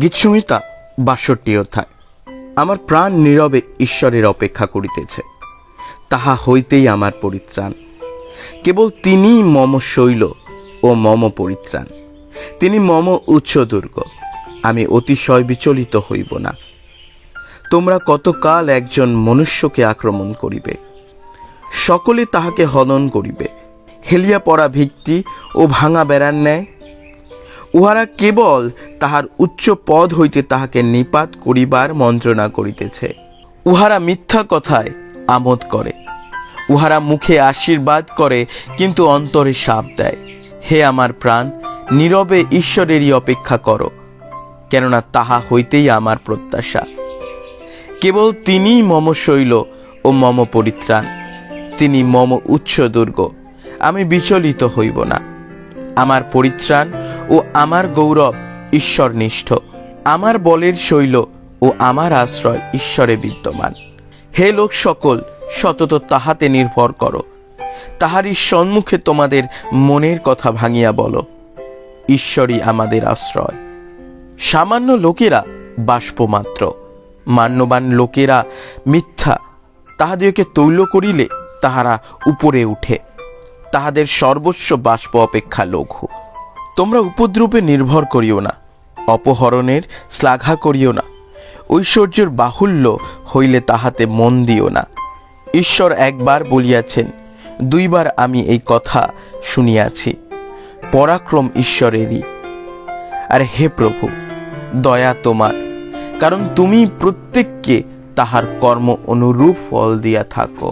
গীতসংহিতা ৬২ অধ্যায়। আমার প্রাণ নীরবে ঈশ্বরের অপেক্ষা করিতেছে, তাহা হইতেই আমার পরিত্রাণ। কেবল তিনিই মম শৈল ও মম পরিত্রাণ, তিনি মম উচ্চ দুর্গ, আমি অতিশয় বিচলিত হইব না। তোমরা কতকাল একজন মনুষ্যকে আক্রমণ করিবে, সকলে তাহাকে হনন করিবে, হেলিয়া পড়া ভিত্তি ও ভাঙা বেড়ার ন্যায়। উহারা কেবল তাহার উচ্চ পদ হইতে তাহাকে নিপাত করিবার মন্ত্রণা করিতেছে। উহারা মিথ্যা কথায় আমোদ করে, উহারা মুখে আশীর্বাদ করে কিন্তু অন্তরে শাপ দেয়। হে আমার প্রাণ, নীরবে ঈশ্বরেরই অপেক্ষা করো, কেননা তাহা হইতেই আমার প্রত্যাশা। কেবল তিনিই মম শৈল ও মম পরিত্রাণ, তিনি মম উচ্চ দুর্গ, আমি বিচলিত হইব না। আমার পরিত্রাণ ও আমার গৌরব ঈশ্বরনিষ্ঠ, আমার বলের শৈল ও আমার আশ্রয় ঈশ্বরে বিদ্যমান। হে লোক সকল, সতত তাহাতে নির্ভর করো, তাহারই সম্মুখে তোমাদের মনের কথা ভাঙিয়া বলো, ঈশ্বরই আমাদের আশ্রয়। সামান্য লোকেরা বাষ্প মাত্র, মান্যবান লোকেরা মিথ্যা, তাহাদিওকে তৈল করিলে তাহারা উপরে উঠে, তাহাদের সর্বস্ব বাষ্প অপেক্ষা লঘু। তোমরা উপদ্রবে নির্ভর করিও না, অপহরণের শ্লাঘা করিও না, ঐশ্বর্যের বাহুল্য হইলে তাহাতে মন দিও না। ঈশ্বর একবার বলিয়াছেন, দুইবার আমি এই কথা শুনিয়াছি, পরাক্রম ঈশ্বরেরই। আর হে প্রভু, দয়া তোমার, কারণ তুমি প্রত্যেককে তাহার কর্ম অনুরূপ ফল দিয়া থাকো।